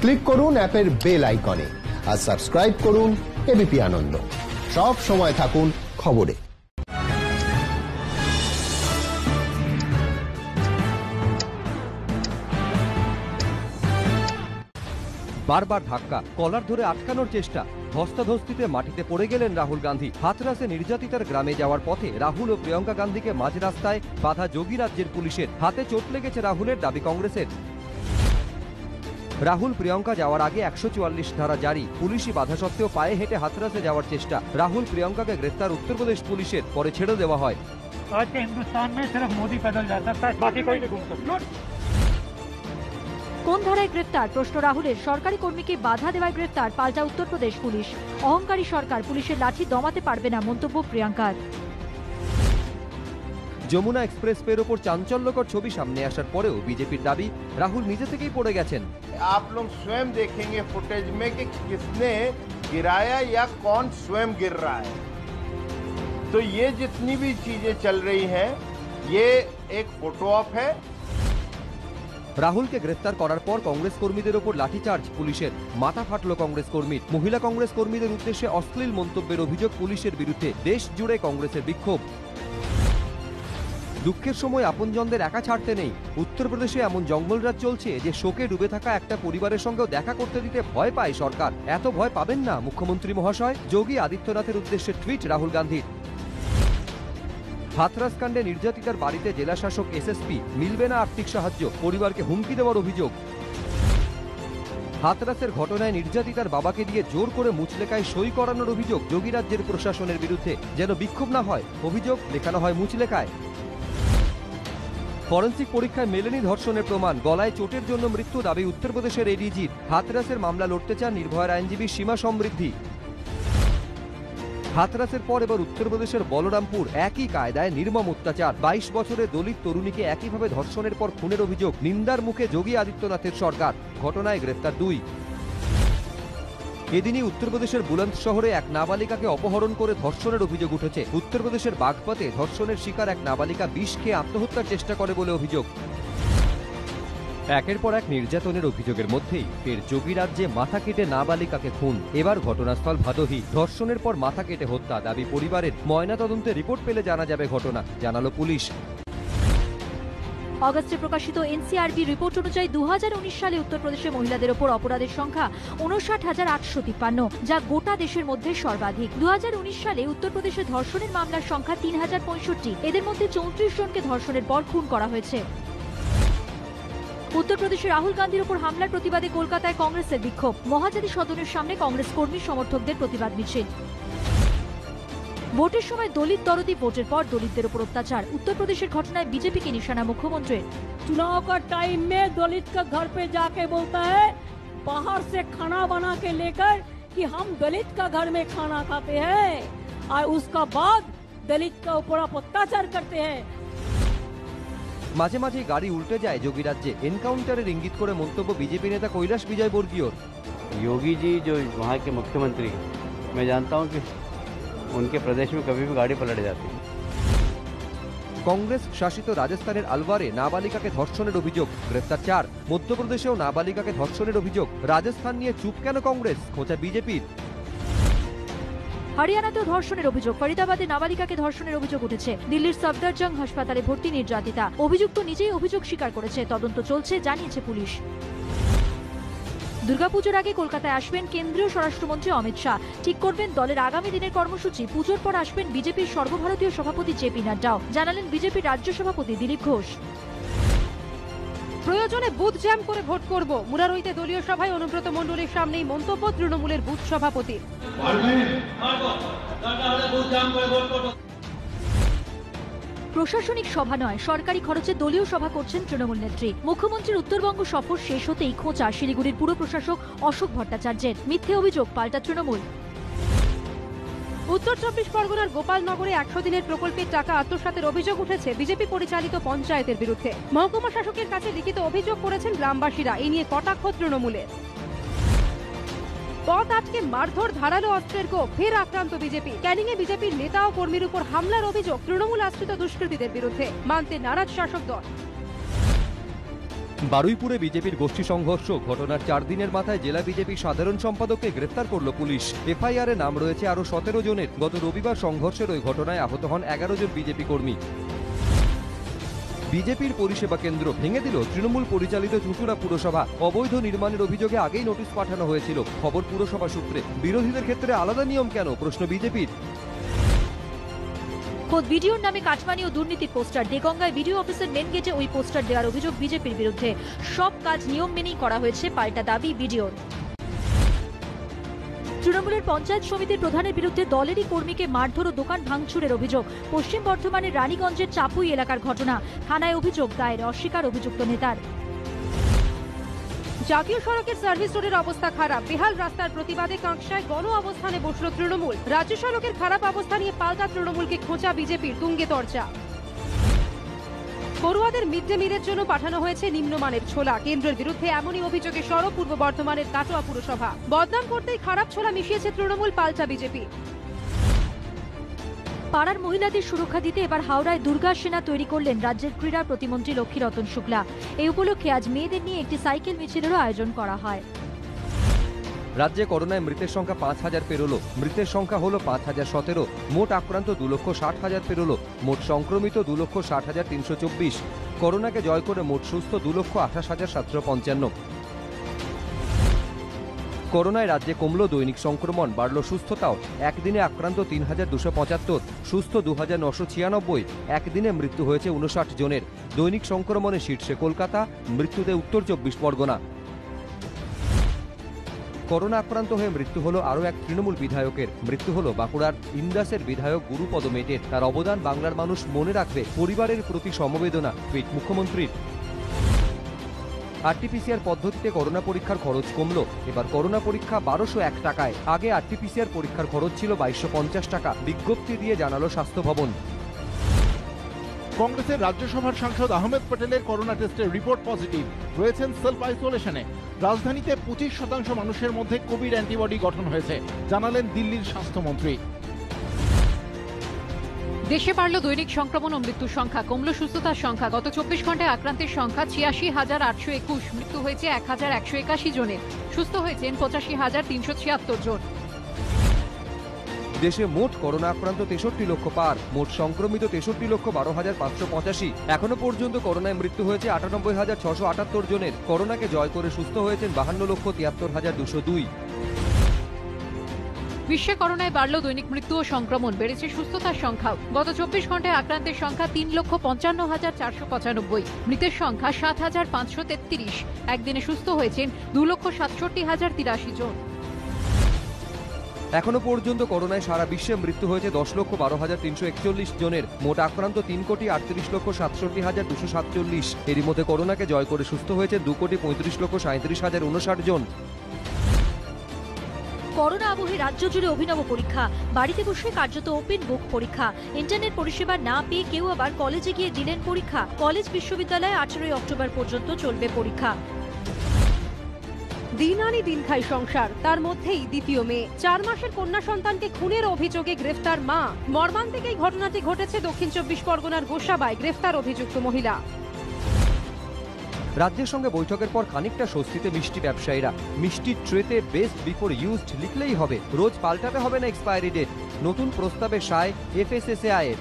Click করুন অ্যাপের bell আইকনে আর সাবস্ক্রাইব করুন এবিপি আনন্দ। সব সময় থাকুন খবরে। বারবার ধাক্কা, কলার ধরে আটকানোর চেষ্টা, ধস্তাধস্তিতে মাটিতে পড়ে গেলেন রাহুল গান্ধী। হাথরাসে নির্যাতিতার গ্রামে যাওয়ার পথে রাহুল ও প্রিয়ঙ্কা গান্ধীকে মাঝ রাস্তায় বাধা যোগী রাজ্যের পুলিশের। হাতে চোট লেগেছে রাহুলের, দাবি কংগ্রেসের। রাহুল প্রিয়ঙ্কা যাওয়ার আগে 144 ধারা জারি, পুলিশি বাধা সত্ত্বেও পায়ে হেঁটে হাথরাসে যাওয়ার চেষ্টা। রাহুল প্রিয়ঙ্কাকে গ্রেফতার উত্তরপ্রদেশ পুলিশের, পরে ছেড়ে দেওয়া হয়। आज के हिंदुस्तान में सिर्फ मोदी पैदल जा सकता है, बाकी कोई नहीं घूम सकता। কোন ধারায় গ্রেফতার? প্রশ্ন রাহুলের। সরকারি কর্মীকে বাধা দেওয়ায় গ্রেফতার, পাল্টা উত্তরপ্রদেশ পুলিশ। অহংকারী সরকার, পুলিশের লাঠি দমাতে পারবে না, মন্তব্য প্রিয়াঙ্কার। যমুনা এক্সপ্রেসওয়ের ওপর চাঞ্চল্যকর ছবি সামনে আসার পরেও বিজেপির দাবি রাহুল নিজে থেকেই পড়ে গেছেন। आप लोग स्वयं देखेंगे फुटेज में कि किसने गिराया या कौन स्वयं गिर रहा है। तो ये जितनी भी चीजें चल रही हैं, ये एक फोटो ऑप है। রাহুলকে গ্রেফতার করার পর কংগ্রেস কর্মীদের ওপর লাঠিচার্জ পুলিশের, মাথা ফাটল কংগ্রেস কর্মীর। মহিলা কংগ্রেস কর্মীদের উদ্দেশ্যে অশ্লীল মন্তব্যের অভিযোগ পুলিশের বিরুদ্ধে, দেশ জুড়ে কংগ্রেসের বিক্ষোভ। দুঃখের সময় আপনজনদের একা ছাড়তে নেই। উত্তরপ্রদেশে এমন জঙ্গলরাজ চলছে যে শোকে ডুবে থাকা একটা পরিবারের সঙ্গেও দেখা করতে দিতে ভয় পায় সরকার। এত ভয় পাবেন না মুখ্যমন্ত্রী মহাশয়, যোগী আদিত্যনাথের উদ্দেশ্যে টুইট রাহুল গান্ধীর। হাথরাস কাণ্ডে নির্যাতিতার বাড়িতে জেলা শাসক এসএসপি, মিলবে না আর্থিক সাহায্য, পরিবারকে হুমকি দেওয়ার অভিযোগ। হাথরাসের ঘটনায় নির্যাতিতার বাবাকে দিয়ে জোর করে মুচলেখায় সই করানোর অভিযোগ যোগী রাজ্যের প্রশাসনের বিরুদ্ধে। যেন বিক্ষোভ না হয়, অভিযোগ লেখানো হয় মুচলেখায়। ফরেন্সিক পরীক্ষায় মেলেনি ধর্ষণের প্রমাণ, গলায় চোটের জন্য মৃত্যু, দাবি উত্তরপ্রদেশের এডিজির। হাথরাসের মামলা লড়তে চান নির্ভয়ার আইনজীবী সীমা সমৃদ্ধি। হাথরাসের পর এবার উত্তরপ্রদেশের বলরামপুর, একই কায়দায় নির্মম অত্যাচার। 22 বছরের দলিত তরুণীকে একইভাবে ধর্ষণের পর খুনের অভিযোগ, নিন্দার মুখে যোগী আদিত্যনাথের সরকার। ঘটনায় গ্রেফতার 2। এদিনই উত্তরপ্রদেশের বুলন্দ শহরে এক নাবালিকাকে অপহরণ করে ধর্ষণের অভিযোগ উঠেছে। উত্তরপ্রদেশের বাগপতে ধর্ষণের শিকার এক নাবালিকা বিষ খেয়ে আত্মহত্যার চেষ্টা করে বলে অভিযোগ। একের পর এক নির্যাতনের অভিযোগের মধ্যেই ফের যোগী রাজ্যে মাথা কেটে নাবালিকাকে খুন। এবার ঘটনাস্থল ভাদোহী, ধর্ষণের পর মাথা কেটে হত্যা, দাবি পরিবারের। ময়নাতদন্তে রিপোর্ট পেলে জানা যাবে ঘটনা, জানালো পুলিশ। অগস্টে প্রকাশিত এনসিআরবি রিপোর্ট অনুযায়ী 2019 সালে উত্তরপ্রদেশে মহিলাদের ওপর অপরাধের সংখ্যা 59,853, যা গোটা দেশের মধ্যে সর্বাধিক। 2019 সালে উত্তরপ্রদেশে ধর্ষণের মামলার সংখ্যা 3,065। এদের মধ্যে 34 জনকে ধর্ষণের পর খুন করা হয়েছে। উত্তরপ্রদেশে রাহুল গান্ধীর উপর হামলার প্রতিবাদে কলকাতায় কংগ্রেসের বিক্ষোভ। মহাজাতি সদনের সামনে কংগ্রেস কর্মী সমর্থকদের প্রতিবাদ মিছিল। ভোটের সময় দলিত দরদি, ভোটের পর দলিতদের উপর অত্যাচার। উত্তরপ্রদেশের ঘটনায় বিজেপিকে নিশানা মুখ্যমন্ত্রীর। चुनाव का टाइम में दलित का घर पे जाके बोलता है, बाहर से खाना बना के लेकर कि हम दलित का घर में खाना खाते हैं, और उसका बाद दलित का ऊपर अत्याचार करते हैं। মাঝে মাঝে গাড়ি উল্টে যায় যোগী রাজ্যে, এনকাউন্টারের ইঙ্গিত করে মন্তব্য বিজেপি নেতা কৈলাস বিজয় বর্গীয়র। योगी जी जो वहाँ के मुख्यमंत्री, मैं जानता हूँ कि उनके प्रदेश में कभी भी गाड़ी पलट जाती है। কংগ্রেস শাসিত রাজস্থানের আলওয়ারে নাবালিকাকে ধর্ষণের অভিযোগ, গ্রেফতার 4। মধ্যপ্রদেশেও নাবালিকাকে ধর্ষণের অভিযোগ। রাজস্থান নিয়ে চুপ কেন কংগ্রেস, খোঁচা বিজেপির। হরিয়ানাতেও ধর্ষণের অভিযোগ, ফরিদাবাদে নাবালিকাকে ধর্ষণের অভিযোগ উঠেছে। দিল্লির সফদরজং হাসপাতালে ভর্তি নির্যাতিতা, অভিযুক্ত নিজেই অভিযোগ স্বীকার করেছে। তদন্ত চলছে, জানিয়েছে পুলিশ। দুর্গাপুজোর আগে কলকাতায় আসবেন কেন্দ্রীয় স্বরাষ্ট্রমন্ত্রী অমিত শাহ, ঠিক করবেন দলের আগামী দিনের কর্মসূচি। পুজোর পর আসবেন বিজেপির সর্বভারতীয় সভাপতি জেপি নাড্ডাও, জানালেন বিজেপির রাজ্য সভাপতি দিলীপ ঘোষ। প্রয়োজনে বুথ জ্যাম করে ভোট করব, মুরারইতে দলীয় সভায় অনুব্রত মণ্ডলের সামনেই মন্তব্য তৃণমূলের বুথ সভাপতির। প্রশাসনিক সভা নয়, সরকারি খরচে দলীয় সভা করছেন তৃণমূল নেত্রী। মুখ্যমন্ত্রীর উত্তরবঙ্গ সফর শেষ হতেই খোঁচা শিলিগুড়ির পুর প্রশাসক অশোক ভট্টাচার্যের। মিথ্যে অভিযোগ, পাল্টা তৃণমূল। উত্তর 24 পরগনার গোপালনগরে 100 দিনের প্রকল্পের টাকা আত্মসাতের অভিযোগ উঠেছে বিজেপি পরিচালিত পঞ্চায়েতের বিরুদ্ধে। মহকুমা শাসকের কাছে লিখিত অভিযোগ করেছেন গ্রামবাসীরা, এই নিয়ে কটাক্ষ তৃণমূলের। পথ আটকে মারধর, ধারালো অস্ত্রের গোপ, ফের আক্রান্ত বিজেপি। ক্যানিংয়ে বিজেপির নেতা ও কর্মীর উপর হামলার অভিযোগ তৃণমূল আশ্রিত দুষ্কৃতীদের বিরুদ্ধে, মানতে নারাজ শাসক দল। বারুইপুরে বিজেপির গোষ্ঠী সংঘর্ষ ঘটনার 4 দিনের মাথায় জেলা বিজেপি সাধারণ সম্পাদককে গ্রেফতার করল পুলিশ। এফআইআরে নাম রয়েছে আরও 17 জনের। গত রবিবার সংঘর্ষের ওই ঘটনায় আহত হন 11 জন বিজেপি কর্মী। বিজেপির পরিষেবা কেন্দ্র ভেঙে দিল তৃণমূল পরিচালিত চুঁচুড়া পুরসভা। অবৈধ নির্মাণের অভিযোগে আগেই নোটিশ পাঠানো হয়েছিল। খবর পুরসভা সূত্রে। বিরোধীদের ক্ষেত্রে আলাদা নিয়ম কেন, প্রশ্ন বিজেপির। খোদ বিডিওর নামে কাটমানি ও দুর্নীতির পোস্টার। দেগঙ্গায় বিডিও অফিসের মেন গেটে ওই পোস্টার দেওয়ার অভিযোগ বিজেপির বিরুদ্ধে। সব কাজ নিয়ম মেনেই করা হয়েছে, পাল্টা দাবি বিডিওর। তৃণমূলের পঞ্চায়েত সমিতির প্রধানের বিরুদ্ধে দলেরই কর্মীকে মারধর ও দোকান ভাঙচুরের অভিযোগ। পশ্চিম বর্ধমানের রানীগঞ্জের চাপুই এলাকার ঘটনা। থানায় অভিযোগ দায়ের, অস্বীকার অভিযুক্ত নেতার। জাতীয় সড়কের সার্ভিস রোডের অবস্থা খারাপ। বেহাল রাস্তার প্রতিবাদে কাঁকসায় গণ অবস্থানে বসল তৃণমূল। রাজ্য সড়কের খারাপ অবস্থা নিয়ে পাল্টা তৃণমূলকে খোঁচা বিজেপির, তুঙ্গে তর্জা। পড়ুয়াদের মিড ডে মিলের জন্য পাঠানো হয়েছে নিম্নমানের ছোলা। কেন্দ্রের বিরুদ্ধে এমনই অভিযোগে সরব পূর্ব বর্ধমানের কাটোয়া পুরসভা। বদনাম করতেই খারাপ ছোলা মিশিয়েছে তৃণমূল, পাল্টা বিজেপি। পাড়ার মহিলাদের সুরক্ষা দিতে এবার হাওড়ায় দুর্গা সেনা তৈরি করলেন রাজ্যের ক্রীড়া প্রতিমন্ত্রী লক্ষ্মীরতন শুক্লা। এই উপলক্ষে আজ মেয়েদের নিয়ে একটি সাইকেল মিছিলেরও আয়োজন করা হয়। রাজ্যে করোনায় মৃতের সংখ্যা 5,000 পেরোলো। মৃতের সংখ্যা হলো 5,017। মোট আক্রান্ত 2,60,000 পেরোলো। মোট সংক্রমিত 2,60,324। করোনাকে জয় করে মোট সুস্থ 2,28,755। করোনায় রাজ্যে কমল দৈনিক সংক্রমণ, বাড়ল সুস্থতাও। একদিনে আক্রান্ত 3,275, সুস্থ 2,996। একদিনে মৃত্যু হয়েছে 59 জনের। দৈনিক সংক্রমণে শীর্ষে কলকাতা, মৃত্যুতে উত্তর 24 পরগনা। করোনা আক্রান্ত হয়ে মৃত্যু হলো আরও এক তৃণমূল বিধায়কের। মৃত্যু হলো বাঁকুড়ার ইন্দাসের বিধায়ক গুরুপদ মেটের। তার অবদান বাংলার মানুষ মনে রাখবে, পরিবারের প্রতি সমবেদনা, টুইট মুখ্যমন্ত্রীর। আরটিপিসিআর পদ্ধতিতে করোনা পরীক্ষার খরচ কমল। এবার করোনা পরীক্ষা 1,201 টাকায়। আগে আরটিপিসিআর পরীক্ষার খরচ ছিল 2,250 টাকা। বিজ্ঞপ্তি দিয়ে জানালো স্বাস্থ্য ভবন। কংগ্রেসের রাজ্যসভার সাংসদ আহমেদ প্যাটেলের করোনা টেস্টের রিপোর্ট পজিটিভ, রয়েছেন সেলফ আইসোলেশনে। রাজধানীতে 25% মানুষের মধ্যে কোভিড অ্যান্টিবডি গঠন হয়েছে, জানালেন দিল্লির স্বাস্থ্যমন্ত্রী। দেশে বাড়ল দৈনিক সংক্রমণ ও মৃত্যুর সংখ্যা, কমল সুস্থতার সংখ্যা। গত 24 ঘন্টায় আক্রান্তের সংখ্যা 86,821, মৃত্যু হয়েছে 1,181 জনের, সুস্থ হয়েছেন 85,376 জন। দেশে মোট করোনা আক্রান্ত 63 লক্ষ পার। মোট সংক্রমিত 63,12,585। এখনো পর্যন্ত করোনায় মৃত্যু হয়েছে 98,678 জনের। করোনাকে জয় করে সুস্থ হয়েছেন 52,73,202। বিশ্বে করোনায় বাড়ল দৈনিক মৃত্যু ও সংক্রমণ, বেড়েছে সুস্থতার সংখ্যাও। গত 24 ঘন্টায় আক্রান্তের সংখ্যা 3,55,495, মৃতের সংখ্যা 7,533। একদিনে সুস্থ হয়েছেন 2,67,083 জন। এখনো পর্যন্ত করোনায় সারা বিশ্বে মৃত্যু হয়েছে 10,12,341 জনের। মোট আক্রান্ত 3,38,67,247। এরই মধ্যে করোনাকে জয় করে সুস্থ হয়েছে 2,35,37,059 জন। করোনা আবহে রাজ্য জুড়ে অভিনব পরীক্ষা। বাড়িতে বসে কার্যত ওপেন বুক পরীক্ষা। ইন্টারনেট পরিষেবা না পেয়ে কেউ আবার কলেজে গিয়ে দিলেন পরীক্ষা। কলেজ বিশ্ববিদ্যালয়ে 18 অক্টোবর পর্যন্ত চলবে পরীক্ষা। দিন আনি দিন খাই সংসার, তার মধ্যেই দ্বিতীয় মেয়ে। 4 মাসের কন্যা সন্তানকে খুনের অভিযোগে গ্রেফতার মা। মর্মান্তিক এই ঘটনাটি ঘটেছে দক্ষিণ 24 পরগনার গোসাবায়। গ্রেফতার অভিযুক্ত মহিলা। রাজ্যের সঙ্গে বৈঠকের পর খানিকটা স্বস্তিতে মিষ্টি ব্যবসায়ীরা। মিষ্টির ট্রেতে বেস্ট বিফোর ইউজড লিখলেই হবে, রোজ পাল্টাতে হবে না এক্সপায়ারি ডেট। নতুন প্রস্তাবে সায় এফএসএসএআই এর।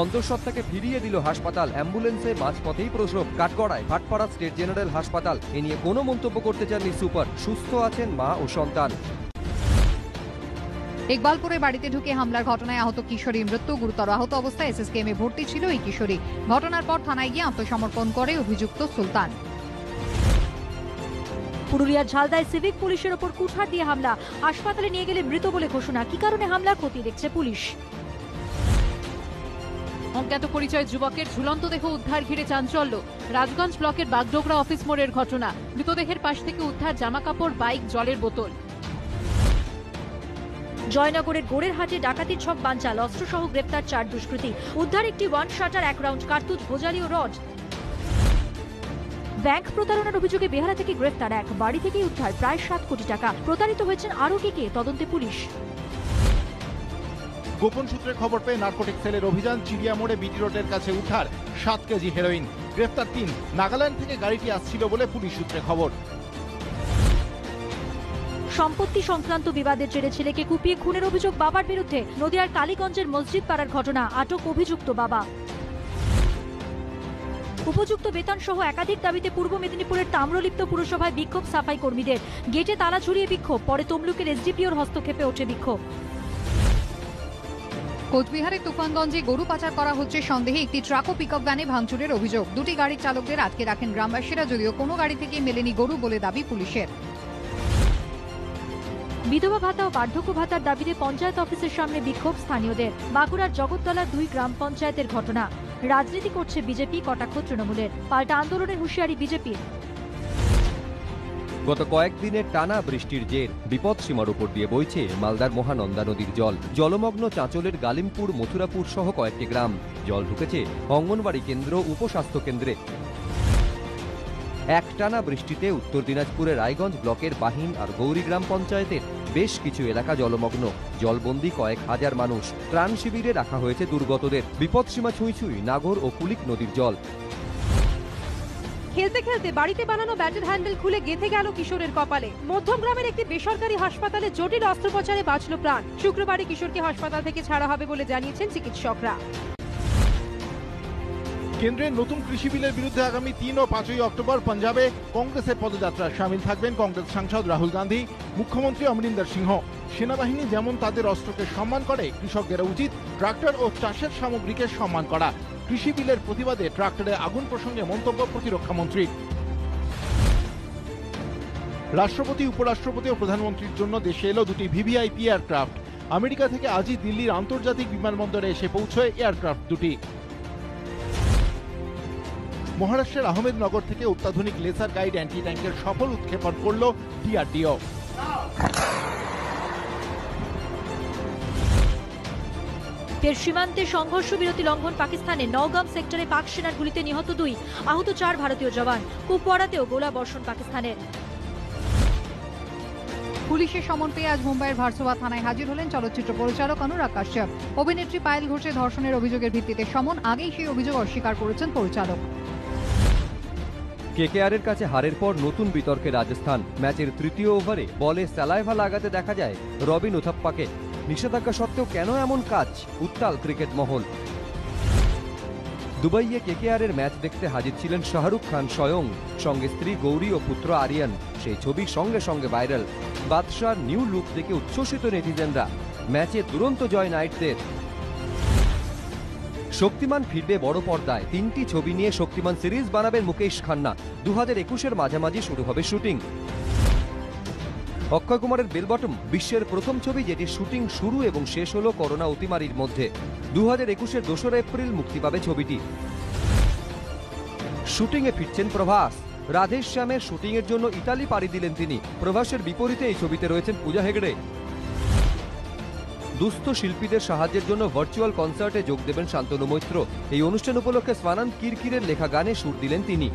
অন্তঃসত্ত্বাকে ফিরিয়ে দিল হাসপাতাল। অ্যাম্বুলেন্সে মাঝপথেই প্রসব। কাঠগড়ায় ভাটপাড়া স্টেট জেনারেল হাসপাতাল। এ নিয়ে কোনো মন্তব্য করতে চাননি সুপার। সুস্থ আছেন মা ও সন্তান। ইকবালপুরে বাড়িতে ঢুকে হামলার ঘটনায় আহত কিশোরীর মৃত্যু। গুরুতর আহত অবস্থায় এসএসকেএমে ভর্তি ছিল এই কিশোরী। ঘটনার পর থানায় গিয়ে আত্মসমর্পণ করে অভিযুক্ত সুলতান। পুরুলিয়ার ঝালদায় সিভিক পুলিশের ওপর কুঠার দিয়ে হামলা। হাসপাতালে নিয়ে গেলে মৃত বলে ঘোষণা। কি কারণে হামলা, খতিয়ে দেখছে পুলিশ। অজ্ঞাত পরিচয় যুবকের ঝুলন্ত দেহ উদ্ধার ঘিরে চাঞ্চল্য। রাজগঞ্জ ব্লকের বাগডোগরা অফিস মোড়ের ঘটনা। মৃতদেহের পাশ থেকে উদ্ধার জামাকাপড়, বাইক, জলের বোতল। জয়নগরের গোড়ের হাটে ডাকাতির ছক বানচাল। অস্ত্রসহ গ্রেপ্তার 4 দুষ্কৃতী। উদ্ধার একটি ওয়ান শাটার, 1 রাউন্ড কার্তুজ, ভোজালি ও রড। ব্যাংক প্রতারণার অভিযোগে বেহারা থেকে গ্রেফতার 1। বাড়ি থেকে উদ্ধার প্রায় 7 কোটি টাকা। প্রতারিত হয়েছেন আরও কে, তদন্তে পুলিশ। গোপন সূত্রে খবর পেয়ে নার্কোটিক সেলের অভিযান। চিড়িয়া মোড়ে বিটি রোডের কাছে উদ্ধার 7 কেজি হেরোইন। গ্রেফতার 3। নাগাল্যান্ড থেকে গাড়িটি আসছিল বলে পুলিশ সূত্রে খবর। সম্পত্তি সংক্রান্ত বিবাদের জেরে ছেলেকে কুপিয়ে খুনের অভিযোগ বাবার বিরুদ্ধে। নদিয়ার কালীগঞ্জের মসজিদ পাড়ার ঘটনা, আটক অভিযুক্ত বাবা। উপযুক্ত বেতন সহ একাধিক দাবিতে পূর্ব মেদিনীপুরের তাম্রলিপ্ত পুরসভায় বিক্ষোভ সাফাই কর্মীদের। গেটে তালা ঝুলিয়ে বিক্ষোভ, পরে তমলুকের এসডিপিওর হস্তক্ষেপে ওঠে বিক্ষোভ। কোচবিহারের তুফানগঞ্জে গরু পাচার করা হচ্ছে সন্দেহে একটি ট্রাক ও পিকআপ ভ্যানে ভাঙচুরের অভিযোগ। দুটি গাড়ির চালকদের আটকে রাখেন গ্রামবাসীরা, যদিও কোনো গাড়ি থেকে মেলেনি গরু বলে দাবি পুলিশের। বিধবা ভাতা ও বার্ধক্য ভাতার দাবিতে পঞ্চায়েত অফিসের সামনে বিক্ষোভ স্থানীয়দের। বাঁকুড়ার জগৎতলার 2 গ্রাম পঞ্চায়েতের ঘটনা। রাজনীতি করছে বিজেপি, কটাক্ষ তৃণমূলের। পাল্টা আন্দোলনের হুঁশিয়ারি বিজেপির। গত কয়েকদিনের টানা বৃষ্টির জের বিপদ সীমার উপর দিয়ে বইছে মালদার মহানন্দা নদীর জল। জলমগ্ন চাঁচলের গালিমপুর, মথুরাপুর সহ কয়েকটি গ্রাম। জল ঢুকেছে অঙ্গনবাড়ি কেন্দ্র, উপস্বাস্থ্য কেন্দ্রে। একটানা বৃষ্টিতে উত্তর দিনাজপুরের রায়গঞ্জ ব্লকের বাহিন আর গৌরী গ্রাম পঞ্চায়েতের বেশ কিছু এলাকা জলমগ্ন। জলবন্দী কয়েক হাজার মানুষ। ত্রাণ শিবিরে রাখা হয়েছে দুর্গতদের। বিপদসীমা ছুঁই ছুঁই নাগর ও কুলিক নদীর জল। খেলতে খেলতে বাড়িতে বানানো ব্যাটের হ্যান্ডেল খুলে গেঁথে গেল কিশোরের কপালে। মধ্যমগ্রামের একটি বেসরকারি হাসপাতালে জটিল অস্ত্রোপচারে বাঁচল প্রাণ। শুক্রবারই কিশোরকে হাসপাতাল থেকে ছাড়া হবে বলে জানিয়েছেন চিকিৎসকরা। কেন্দ্রের নতুন কৃষি বিলের বিরুদ্ধে আগামী 3 ও 5 অক্টোবর পাঞ্জাবে কংগ্রেসের পদযাত্রা। সামিল থাকবেন কংগ্রেস সাংসদ রাহুল গান্ধী, মুখ্যমন্ত্রী অমরিন্দর সিংহ। সেনাবাহিনী যেমন তাদের অস্ত্রকে সম্মান করে, কৃষকদের উচিত ট্রাক্টর ও চাষের সামগ্রীকে সম্মান করা। কৃষি বিলের প্রতিবাদে ট্রাক্টরে আগুন প্রসঙ্গে মন্তব্য প্রতিরক্ষা মন্ত্রী। রাষ্ট্রপতি, উপরাষ্ট্রপতি ও প্রধানমন্ত্রীর জন্য দেশে এলো 2টি ভিভিআইপি এয়ারক্রাফট। আমেরিকা থেকে আজই দিল্লির আন্তর্জাতিক বিমানবন্দরে এসে পৌঁছয় এয়ারক্রাফট দুটি। মহারাষ্ট্রের আহমেদনগর থেকে অত্যাধুনিক লেসার গাইড অ্যান্টি ট্যাঙ্কের সফল উৎক্ষেপণ করল ডিআরডিও। ফের সীমান্তে সংঘর্ষ বিরতি লঙ্ঘন পাকিস্তানে। নওগাম সেক্টরে পাক সেনার গুলিতে নিহত 2, আহত 4 ভারতীয় জওয়ান। কুপওয়াড়াতেও গোলা বর্ষণ পাকিস্তানের। পুলিশের সমন পেয়ে আজ মুম্বাইয়ের ভার্সোভা থানায় হাজির হলেন চলচ্চিত্র পরিচালক অনুরাগ কাশ্যপ। অভিনেত্রী পায়েল ঘোষের ধর্ষণের অভিযোগের ভিত্তিতে সমন। আগেই সেই অভিযোগ অস্বীকার করেছেন পরিচালক। কেকেআরের কাছে হারের পর নতুন বিতর্কে রাজস্থান। ম্যাচের 3য় ওভারে বলে স্যালাইভা লাগাতে দেখা যায় রবিন উথাপ্পাকে। নিষেধাজ্ঞা সত্ত্বেও কেন এমন কাজ? উত্তাল ক্রিকেট মহল। দুবাইয়ে কেকেআরের ম্যাচ দেখতে হাজির ছিলেন শাহরুখ খান স্বয়ং, সঙ্গে স্ত্রী গৌরী ও পুত্র আরিয়ান। সেই ছবি সঙ্গে সঙ্গে ভাইরাল। বাদশার নিউ লুক দেখে উচ্ছ্বসিত নেটিজেনরা। ম্যাচে দুরন্ত জয় নাইটদের। শক্তিমান ফিরবে বড় পর্দায়। 3টি ছবি নিয়ে শক্তিমান সিরিজ বানাবেন মুকেশ খান্না। 2021-এর মাঝামাঝি শুরু হবে শুটিং। অক্ষয় কুমারের বেল বটম বিশ্বের প্রথম ছবি, যেটির শুটিং শুরু এবং শেষ হলো করোনা অতিমারির মধ্যে। 2021-এর 2রা এপ্রিল মুক্তি পাবে ছবিটি। শুটিংয়ে ফিরছেন প্রভাস। রাধেশ্যামের শুটিংয়ের জন্য ইতালি পাড়ি দিলেন তিনি। প্রভাসের বিপরীতে এই ছবিতে রয়েছেন পূজা হেগড়ে। দুস্থ শিল্পীদের সাহায্যের জন্য ভার্চুয়াল কনসার্টে যোগ দেবেন শান্তনু মৈত্র। এই অনুষ্ঠান উপলক্ষে স্বানন্দ কিরকিরের লেখা গানে সুর দিলেন তিনি।